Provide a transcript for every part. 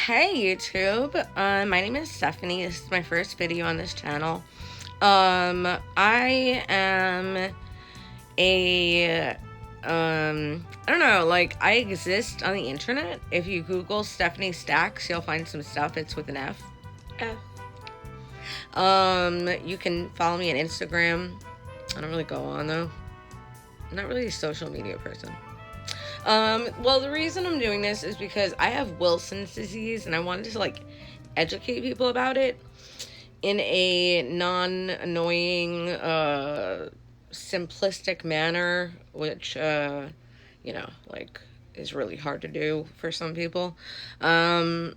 Hey YouTube, my name is Stefanie. This is my first video on this channel. I am a, I don't know, like, I exist on the internet. If you Google stefaniestax, you'll find some stuff. It's with an F. You can follow me on Instagram. I don't really go on, though. I'm not really a social media person. Well, the reason I'm doing this is because I have Wilson's disease, and I wanted to, like, educate people about it in a non-annoying, simplistic manner, which, you know, like, is really hard to do for some people. I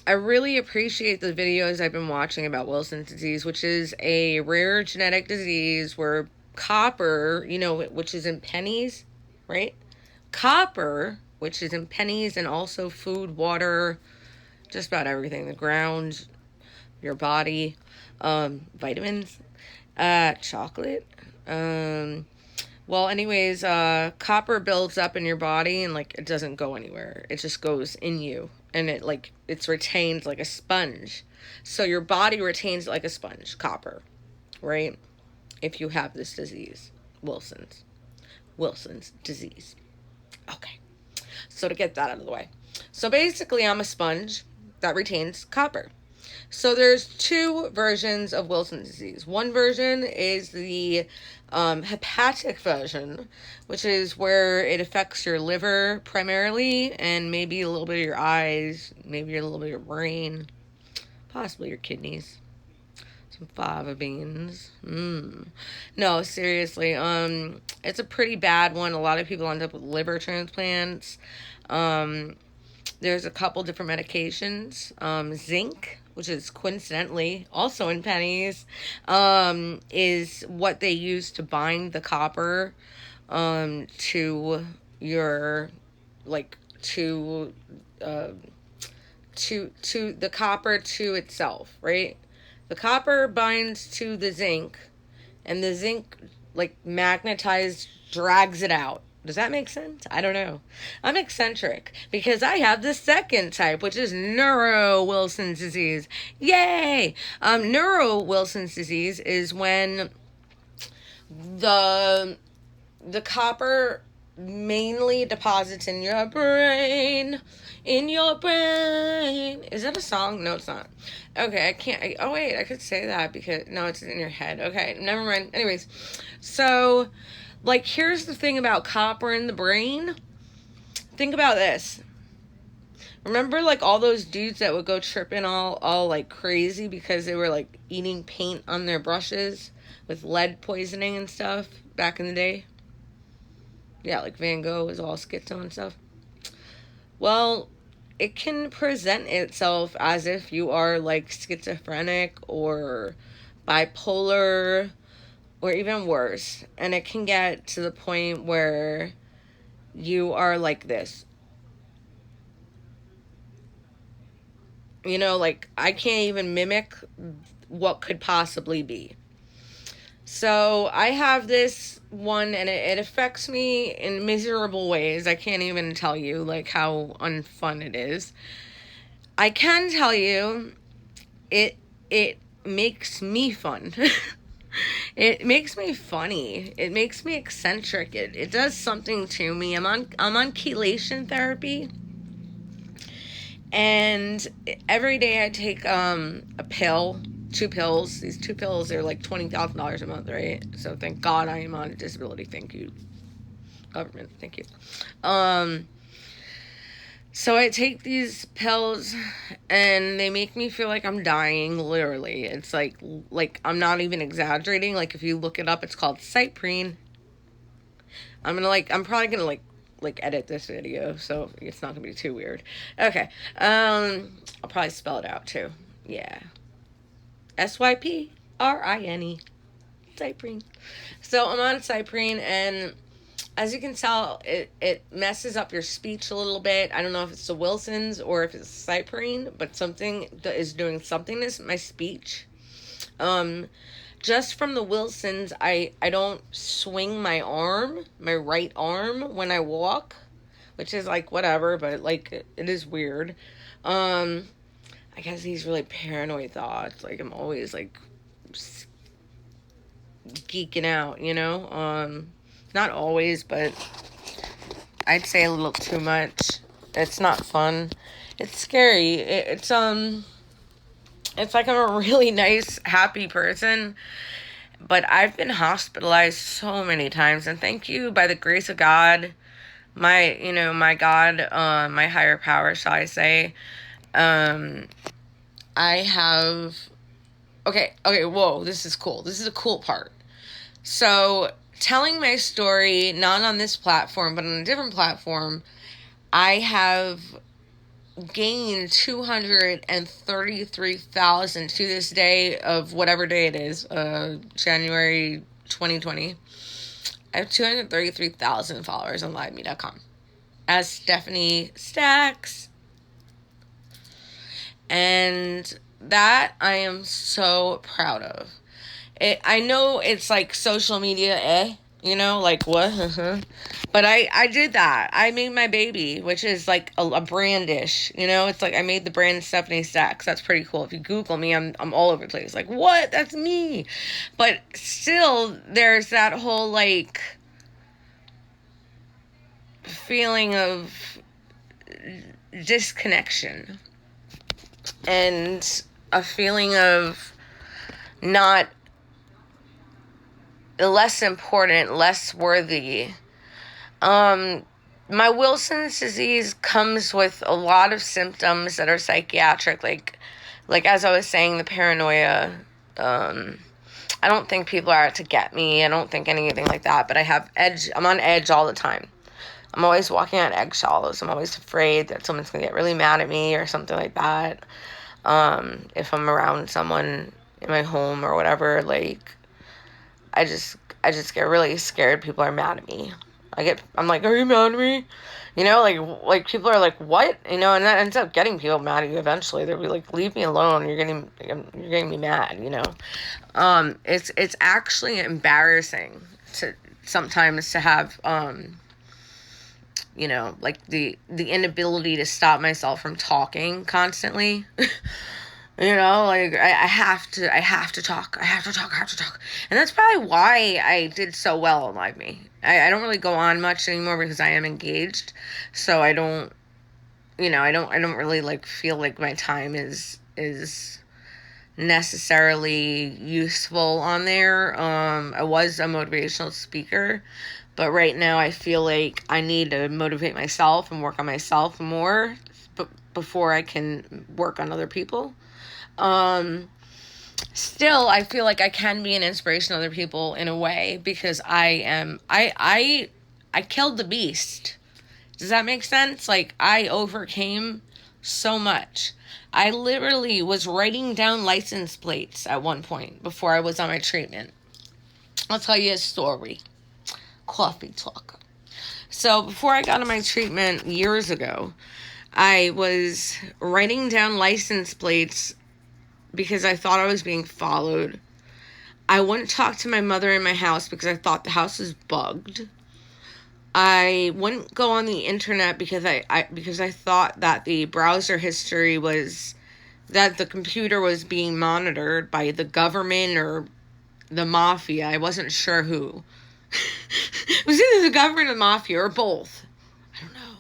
really appreciate the videos I've been watching about Wilson's disease, which is a rare genetic disease where copper, you know, which is in pennies, right? Copper, which is in pennies, and also food, water, just about everything, the ground, your body, vitamins, chocolate. Well, anyways, copper builds up in your body and, like, it doesn't go anywhere. It just goes in you, and it, like, it's retained like a sponge. So your body retains it like a sponge, copper, right? If you have this disease, Wilson's disease. Okay, so to get that out of the way. So basically, I'm a sponge that retains copper. So there's two versions of Wilson's disease. One version is the hepatic version, which is where it affects your liver primarily, and maybe a little bit of your eyes, maybe a little bit of your brain, possibly your kidneys. Some fava beans. No, seriously. It's a pretty bad one. A lot of people end up with liver transplants. There's a couple different medications. Zinc, which is coincidentally also in pennies, is what they use to bind the copper to your, like, to the copper to itself, right? The copper binds to the zinc, and the zinc, like, magnetized, drags it out. Does that make sense? I don't know. I'm eccentric because I have the second type, which is Wilson's disease. Yay! Wilson's disease is when the copper mainly deposits in your brain. In your brain. Is that a song? No, it's not. Okay, I can't. Oh, wait, I could say that because, no, it's in your head. Okay, never mind. Anyways, so, like, here's the thing about copper in the brain. Think about this. Remember, like, all those dudes that would go tripping all like, crazy because they were, like, eating paint on their brushes with lead poisoning and stuff back in the day? Yeah, like Van Gogh was all schizo and stuff. Well, it can present itself as if you are, like, schizophrenic or bipolar or even worse. And it can get to the point where you are like this. You know, like, I can't even mimic what could possibly be. So I have this one, and it affects me in miserable ways. I can't even tell you, like, how unfun it is. I can tell you, it makes me fun. It makes me funny. It makes me eccentric. It does something to me. I'm on chelation therapy, and every day I take a pill. 2 pills. These 2 pills are like $20,000 a month, right? So thank God I am on a disability. Thank you, government. Thank you. So I take these pills, and they make me feel like I'm dying. Literally, it's like I'm not even exaggerating. Like, if you look it up, it's called Cyprine. I'm probably gonna like edit this video, so it's not gonna be too weird. Okay. I'll probably spell it out too. Yeah. Syprine. Cyprine. So I'm on Cyprine, and as you can tell, it messes up your speech a little bit. I don't know if it's the Wilson's or if it's Cyprine, but something that is doing something to my speech. Just from the Wilson's, I don't swing my right arm when I walk, which is like whatever, but like it is weird. I guess these really paranoid thoughts, like I'm always like geeking out, you know? Not always, but I'd say a little too much. It's not fun. It's scary. It's like I'm a really nice, happy person, but I've been hospitalized so many times, and thank you, by the grace of God, my God, my higher power, shall I say, I have, okay, whoa, this is cool. This is a cool part. So, telling my story, not on this platform, but on a different platform, I have gained 233,000 to this day of whatever day it is, January 2020. I have 233,000 followers on liveme.com as stefaniestax. And that I am so proud of. I know it's like social media, you know, like what? But I did that. I made my baby, which is like a brandish, you know. It's like I made the brand Stefaniestax. That's pretty cool. If you Google me, I'm all over the place. Like, what? That's me. But still, there's that whole like feeling of disconnection and a feeling of not less important, less worthy. My Wilson's disease comes with a lot of symptoms that are psychiatric, like as I was saying, the paranoia. I don't think people are out to get me. I don't think anything like that, but I'm on edge all the time. I'm always walking on eggshells. I'm always afraid that someone's going to get really mad at me or something like that. If I'm around someone in my home or whatever, like, I just get really scared people are mad at me. I'm like, are you mad at me? You know, like people are like, what? You know, and that ends up getting people mad at you eventually. They'll be like, leave me alone. You're getting me mad, you know? It's actually embarrassing sometimes to have, you know, like the inability to stop myself from talking constantly. You know, like I have to talk. And that's probably why I did so well on Live Me. I don't really go on much anymore because I am engaged. So I don't, you know, I don't really like feel like my time is necessarily useful on there. I was a motivational speaker, but right now I feel like I need to motivate myself and work on myself more before I can work on other people. Still, I feel like I can be an inspiration to other people in a way because I killed the beast. Does that make sense? Like, I overcame so much. I literally was writing down license plates at one point before I was on my treatment. I'll tell you a story. Coffee talk. So before I got on my treatment years ago, I was writing down license plates because I thought I was being followed. I wouldn't talk to my mother in my house because I thought the house was bugged. I wouldn't go on the internet because I thought that the browser history was that the computer was being monitored by the government or the mafia. I wasn't sure who. It was either the government or the mafia or both. I don't know.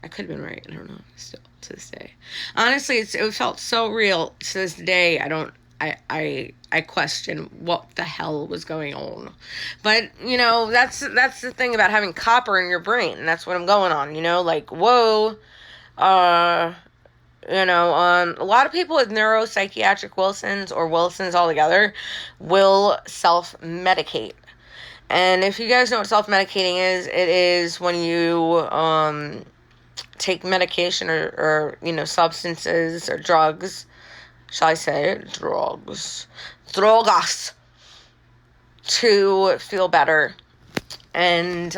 I could have been right. I don't know. Still to this day, honestly, it felt so real to this day. I question what the hell was going on, but you know that's the thing about having copper in your brain, and that's what I'm going on. You know, like whoa, you know, a lot of people with neuropsychiatric Wilsons or Wilsons altogether will self-medicate. And if you guys know what self-medicating is, it is when you take medication or you know, substances or drugs, shall I say drogas, to feel better. And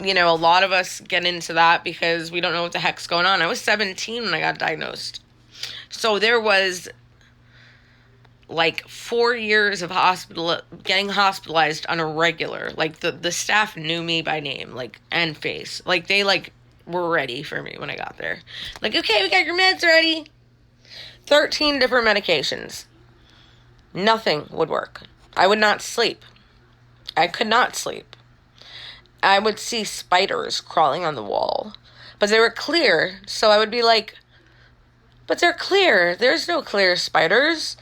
you know, a lot of us get into that because we don't know what the heck's going on. I was 17 when I got diagnosed, so there was like 4 years of getting hospitalized on a regular. Like the staff knew me by name, like, and face. Like they like were ready for me when I got there. Like, okay, we got your meds ready. 13 different medications. Nothing would work. I would not sleep. I could not sleep. I would see spiders crawling on the wall. But they were clear, so I would be like, but they're clear. There's no clear spiders.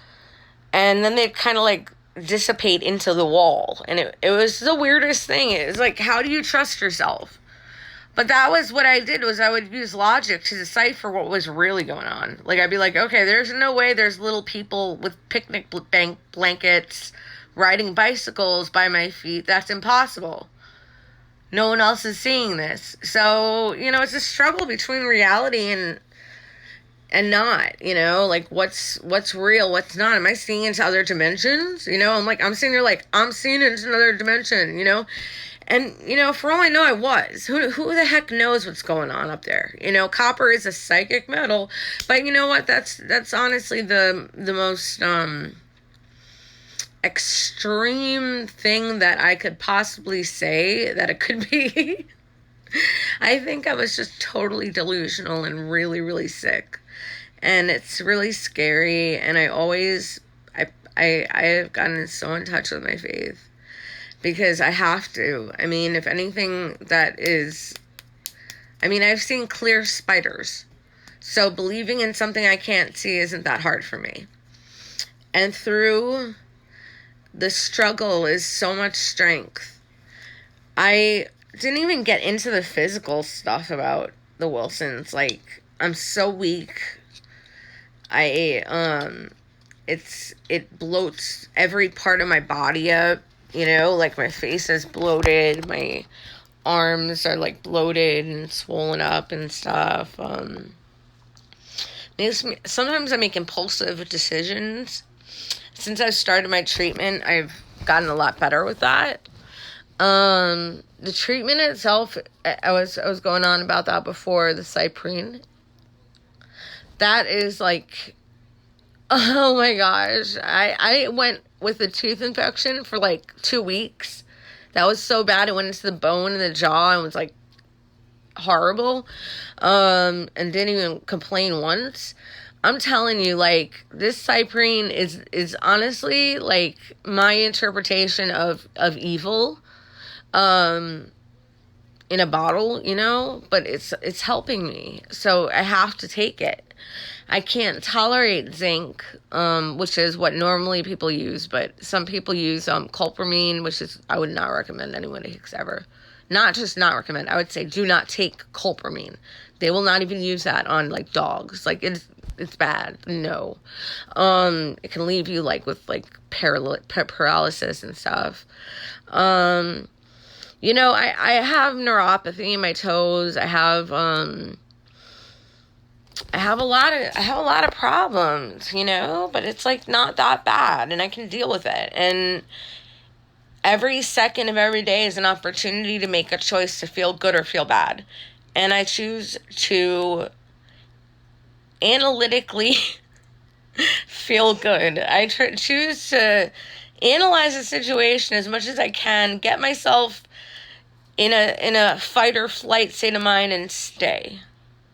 And then they'd kind of like dissipate into the wall. And it was the weirdest thing. It was like, how do you trust yourself? But that was what I did, was I would use logic to decipher what was really going on. Like, I'd be like, okay, there's no way there's little people with picnic blankets riding bicycles by my feet. That's impossible. No one else is seeing this. So, it's a struggle between reality and not, like what's real, what's not. Am I seeing into other dimensions? I'm sitting there like, I'm seeing into another dimension, And, for all I know, I was. Who the heck knows what's going on up there? Copper is a psychic metal. But you know what? That's honestly the most extreme thing that I could possibly say that it could be. I think I was just totally delusional and really, really sick. And it's really scary. And I've gotten so in touch with my faith. Because I have to. I mean, if anything I've seen clear spiders. So believing in something I can't see isn't that hard for me. And through the struggle is so much strength. I didn't even get into the physical stuff about the Wilsons. Like, I'm so weak. It bloats every part of my body up. Like my face is bloated, my arms are like bloated and swollen up and stuff. Sometimes I make impulsive decisions. Since I've started my treatment, I've gotten a lot better with that. The treatment itself, I was going on about that before, the cyprine. That is like, oh my gosh. I went with a tooth infection for like 2 weeks. That was so bad. It went into the bone in the jaw and was like horrible. And didn't even complain once. I'm telling you, like, this cyprine is honestly like my interpretation of evil. In a bottle, but it's helping me. So I have to take it. I can't tolerate zinc, which is what normally people use, but some people use copramine, which is, I would not recommend anyone takes ever. Not just not recommend, I would say do not take copramine. They will not even use that on like dogs. Like it's bad. No. It can leave you like with like paralysis and stuff. I have neuropathy in my toes. I have a lot of problems, but it's like not that bad and I can deal with it. And every second of every day is an opportunity to make a choice to feel good or feel bad. And I choose to analytically feel good. I choose to analyze the situation as much as I can, get myself in a fight or flight state of mind and stay.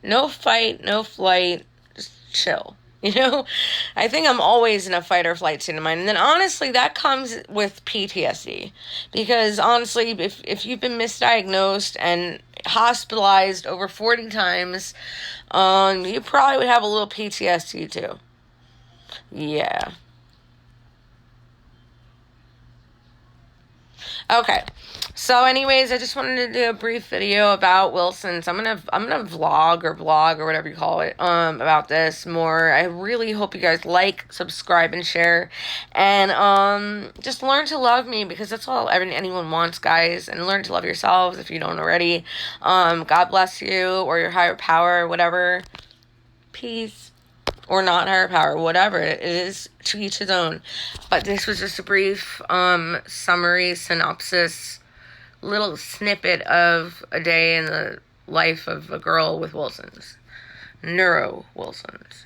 No fight, no flight, just chill. I think I'm always in a fight or flight state of mind. And then honestly, that comes with PTSD. Because honestly, if you've been misdiagnosed and hospitalized over 40 times, you probably would have a little PTSD too. Yeah. Okay. So anyways, I just wanted to do a brief video about Wilson's. I'm gonna vlog or whatever you call it, about this more. I really hope you guys like, subscribe, and share. And just learn to love me, because that's all anyone wants, guys. And learn to love yourselves if you don't already. God bless you, or your higher power, whatever. Peace. Or not higher power, whatever it is, to each his own. But this was just a brief summary, synopsis, little snippet of a day in the life of a girl with Wilson's. Neuro Wilson's.